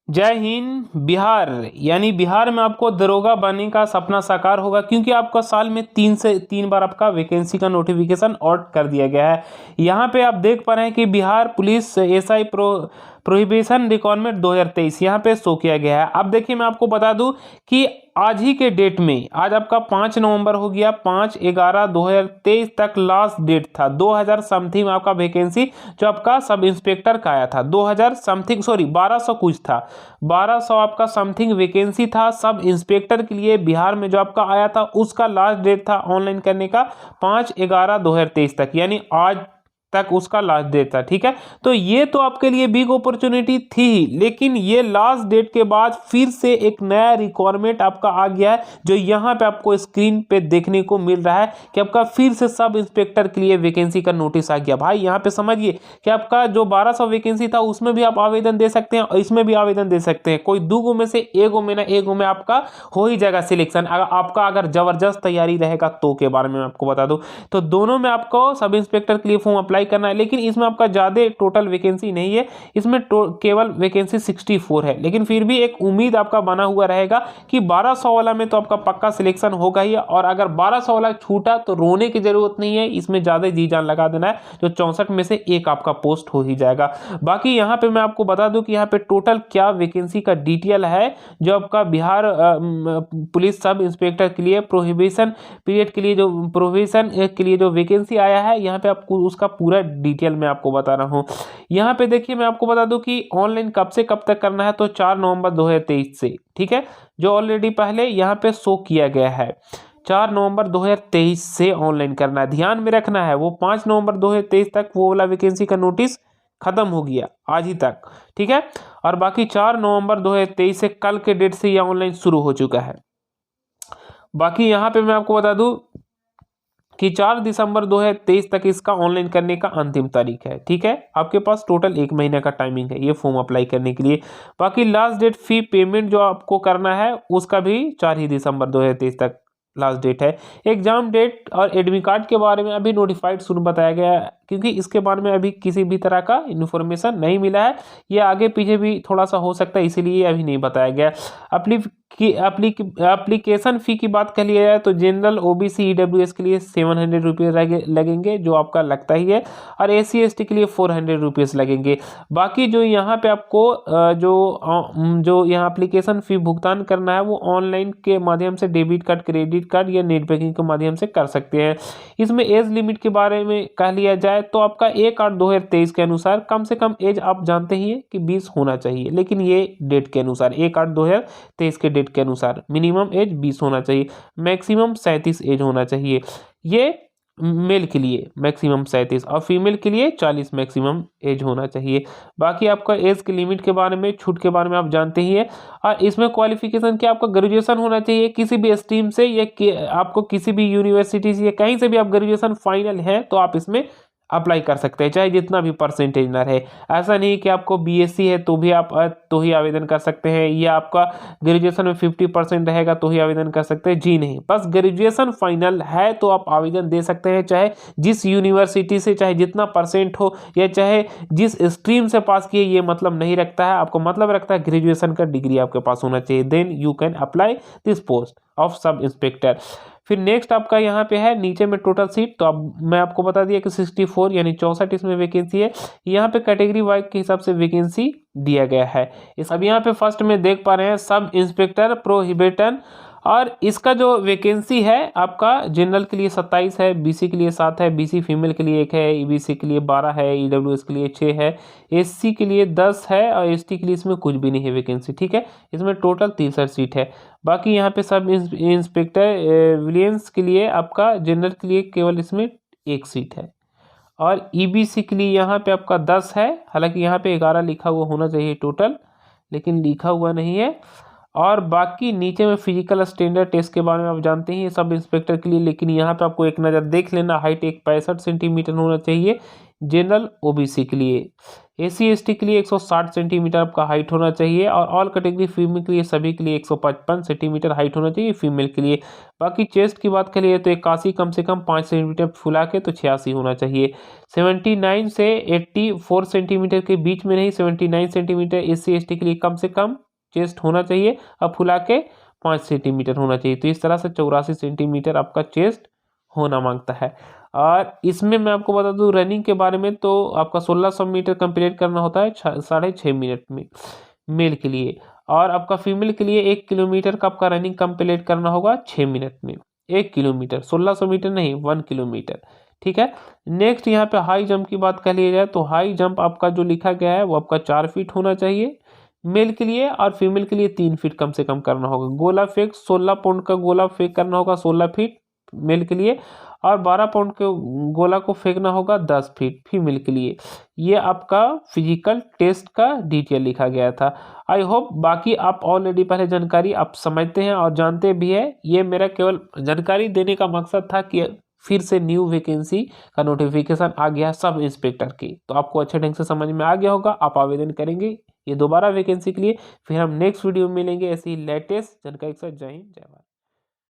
जय हिंद। बिहार यानी बिहार में आपको दरोगा बनने का सपना साकार होगा, क्योंकि आपका साल में 3 से 3 बार आपका वैकेंसी का नोटिफिकेशन आउट कर दिया गया है। यहाँ पे आप देख पा रहे हैं कि Bihar police SI prohibition requirement 2023 यहाँ पे शो किया गया है। अब देखिए, मैं आपको बता दूं कि आज ही के डेट में, आज आपका 5 नवंबर हो गया, 5/11/2023 तक लास्ट डेट था। 2000 समथिंग आपका वैकेंसी जो आपका सब इंस्पेक्टर का आया था, 2000 समथिंग, सॉरी 1200 कुछ था, 1200 आपका समथिंग वैकेंसी था सब इंस्पेक्टर के लिए बिहार में जो आपका आया था। उसका लास्ट डेट था ऑनलाइन करने का 5/11/2023 तक, यानी आज तक उसका लास्ट डेट था। ठीक है, तो ये तो आपके लिए बिग अपॉर्चुनिटी थी ही, लेकिन ये लास्ट डेट के बाद फिर से एक नया रिक्वायरमेंट आपका आ गया है, जो यहाँ पे आपको स्क्रीन पे देखने को मिल रहा है कि आपका फिर से सब इंस्पेक्टर के लिए वैकेंसी का नोटिस आ गया। भाई यहाँ पे समझिए कि आपका जो 1200 वैकेंसी था उसमें भी आप आवेदन दे सकते हैं और इसमें भी आवेदन दे सकते हैं। कोई दो में से एगो में ना एगो में आपका हो ही जाएगा सिलेक्शन, आपका अगर जबरदस्त तैयारी रहेगा तो। के बारे में आपको बता दूं तो दोनों में आपको सब इंस्पेक्टर के लिए फॉर्म अप्लाई करना है, लेकिन इसमें आपका ज्यादा टोटल वैकेंसी नहीं है, इसमें केवल वैकेंसी 64 है। लेकिन फिर भी एक उम्मीद आपका बना हुआ रहेगा कि 1200 वाला में तो आपका पक्का सिलेक्शन होगा ही, और अगर 1200 वाला छूटा तो रोने की जरूरत नहीं है, इसमें ज्यादा जी जान लगा देना है, जो 64 में से एक आपका पोस्ट हो ही जाएगा। बाकी यहाँ पे मैं आपको बता दूं कि यहाँ पे टोटल क्या वैकेंसी का डिटेल है जो आपका बिहार पुलिस सब इंस्पेक्टर के लिए प्रोहिबिशन पीरियड के लिए, जो प्रोविजन के लिए जो वैकेंसी आया है, यहाँ पे आपको उसका पूरा डिटेल मैं आपको बता रहा हूँ। यहाँ पे देखिए, मैं आपको बता दूं कि ऑनलाइन कब से कब तक करना है, तो 4 नवंबर 2023 से। ठीक है, जो ऑलरेडी पहले यहाँ पे शो किया गया है, 4 नवंबर 2023 से ऑनलाइन करना है। ध्यान में रखना है, वो 5 नवंबर 2023 तक वो वाला वैकेंसी का नोटिस खत्म हो गया आज ही तक। ठीक है, और बाकी 4 नवंबर 2023 से कल के डेट से यह ऑनलाइन शुरू हो चुका है। बाकी यहाँ पे मैं आपको बता दूं कि 4 दिसंबर 2023 तक इसका ऑनलाइन करने का अंतिम तारीख है। ठीक है, आपके पास टोटल 1 महीने का टाइमिंग है ये फॉर्म अप्लाई करने के लिए। बाकी लास्ट डेट फी पेमेंट जो आपको करना है उसका भी 4 ही दिसंबर 2023 तक लास्ट डेट है। एग्जाम डेट और एडमिट कार्ड के बारे में अभी नोटिफाइड सुन बताया गया है, क्योंकि इसके बारे में अभी किसी भी तरह का इन्फॉर्मेशन नहीं मिला है। ये आगे पीछे भी थोड़ा सा हो सकता है, इसीलिए अभी नहीं बताया गया। एप्लीकेशन फ़ी की बात कर लिया जाए तो जनरल ओबीसी ईडब्ल्यूएस के लिए 700 रुपये लगेंगे, जो आपका लगता ही है, और एससी एसटी के लिए 400 रुपीज़ लगेंगे। बाकी जो यहाँ पे आपको जो यहाँ एप्लीकेशन फ़ी भुगतान करना है वो ऑनलाइन के माध्यम से डेबिट कार्ड, क्रेडिट कार्ड या नेट बैंकिंग के माध्यम से कर सकते हैं। इसमें एज लिमिट के बारे में कह लिया जाए तो आपका 1/8/2023 के अनुसार कम से कम एज आप जानते ही हैं कि 20 होना चाहिए, लेकिन ये डेट के अनुसार 1/8/2023 के डेट के अनुसार मिनिमम एज 20 होना चाहिए, मैक्सिमम 37 एज होना चाहिए। ये मेल के लिए मैक्सिमम 37 और फीमेल के लिए 40 मैक्सिमम एज होना चाहिए। बाकी आपका एज के लिमिट के बारे में, छूट के बारे में आप जानते ही हैं। और इसमें क्वालिफिकेशन क्या, आपका ग्रेजुएशन होना चाहिए किसी भी स्ट्रीम से, या आपको किसी भी यूनिवर्सिटी से या कहीं से भी आप ग्रेजुएशन फाइनल है तो आप इसमें अप्लाई कर सकते हैं, चाहे जितना भी परसेंटेज ना रहे। ऐसा नहीं कि आपको बीएससी है तो भी आप तो ही आवेदन कर सकते हैं, या आपका ग्रेजुएशन में 50% रहेगा तो ही आवेदन कर सकते हैं। जी नहीं, बस ग्रेजुएशन फाइनल है तो आप आवेदन दे सकते हैं, चाहे जिस यूनिवर्सिटी से, चाहे जितना परसेंट हो, या चाहे जिस स्ट्रीम से पास किए, ये मतलब नहीं रखता है। आपको मतलब रखता है ग्रेजुएशन का डिग्री आपके पास होना चाहिए, then you can apply this post of sub inspector. फिर नेक्स्ट आपका यहाँ पे है नीचे में टोटल सीट, तो अब मैं आपको बता दिया कि 64 यानी 64 इसमें वैकेंसी है। यहाँ पे कैटेगरी वाइज के हिसाब से वैकेंसी दिया गया है। इस अब यहाँ पे फर्स्ट में देख पा रहे हैं सब इंस्पेक्टर प्रोहिबिटन, और इसका जो वैकेंसी है आपका जनरल के लिए 27 है, बीसी के लिए 7 है, बीसी फीमेल के लिए 1 है, ईबीसी के लिए 12 है, ईडब्ल्यूएस के लिए 6 है, एससी के लिए 10 है, और एसटी के लिए इसमें कुछ भी नहीं है वैकेंसी। ठीक है, इसमें टोटल 63 सीट है। बाकी यहाँ पे सब इंस्पेक्टर विलियंस के लिए आपका जनरल के लिए केवल इसमें 1 सीट है, और ईबीसी के लिए यहाँ पे आपका 10 है। हालांकि यहाँ पे 11 लिखा हुआ होना चाहिए टोटल, लेकिन लिखा हुआ नहीं है। और बाकी नीचे में फिजिकल स्टैंडर्ड टेस्ट के बारे में आप जानते हैं सब इंस्पेक्टर के लिए, लेकिन यहाँ पे आपको एक नज़र देख लेना, हाइट 1 65 सेंटीमीटर होना चाहिए, जनरल ओबीसी के लिए। एसी एसटी के लिए 160 सेंटीमीटर आपका हाइट होना चाहिए और ऑल कैटेगरी फीमेल के लिए सभी के लिए 155 सेंटीमीटर हाइट होना चाहिए फीमेल के लिए। बाकी चेस्ट की बात करिए तो 81 कम से कम 5 सेंटीमीटर फुला के तो 86 होना चाहिए। 79 से 84 सेंटीमीटर के बीच में नहीं, 79 सेंटीमीटर एसी एसटी के लिए कम से कम चेस्ट होना चाहिए और फुला के 5 सेंटीमीटर होना चाहिए। तो इस तरह से 84 सेंटीमीटर आपका चेस्ट होना मांगता है। और इसमें मैं आपको बता दूं रनिंग के बारे में, तो आपका 1600 मीटर कंप्लीट करना होता है 6.5 मिनट में मेल के लिए, और आपका फीमेल के लिए 1 किलोमीटर का आपका रनिंग कंप्लीट करना होगा 6 मिनट में। 1 किलोमीटर, 1600 मीटर नहीं, 1 किलोमीटर। ठीक है। नेक्स्ट यहाँ पे हाई जंप की बात कर लिया जाए तो हाई जंप आपका जो लिखा गया है वो आपका 4 फीट होना चाहिए मेल के लिए, और फीमेल के लिए 3 फीट कम से कम करना होगा। गोला फेंक 16 पाउंड का गोला फेंक करना होगा 16 फीट मेल के लिए, और 12 पाउंड के गोला को फेंकना होगा 10 फीट फीमेल के लिए। ये आपका फिजिकल टेस्ट का डिटेल लिखा गया था। आई होप बाकी आप ऑलरेडी पहले जानकारी आप समझते हैं और जानते भी हैं। ये मेरा केवल जानकारी देने का मकसद था कि फिर से न्यू वैकेंसी का नोटिफिकेशन आ गया सब इंस्पेक्टर की, तो आपको अच्छे ढंग से समझ में आ गया होगा। आप आवेदन करेंगे ये दोबारा वैकेंसी के लिए। फिर हम नेक्स्ट वीडियो में मिलेंगे ऐसी लेटेस्ट जानकारी के साथ। जय हिंद, जय भारत।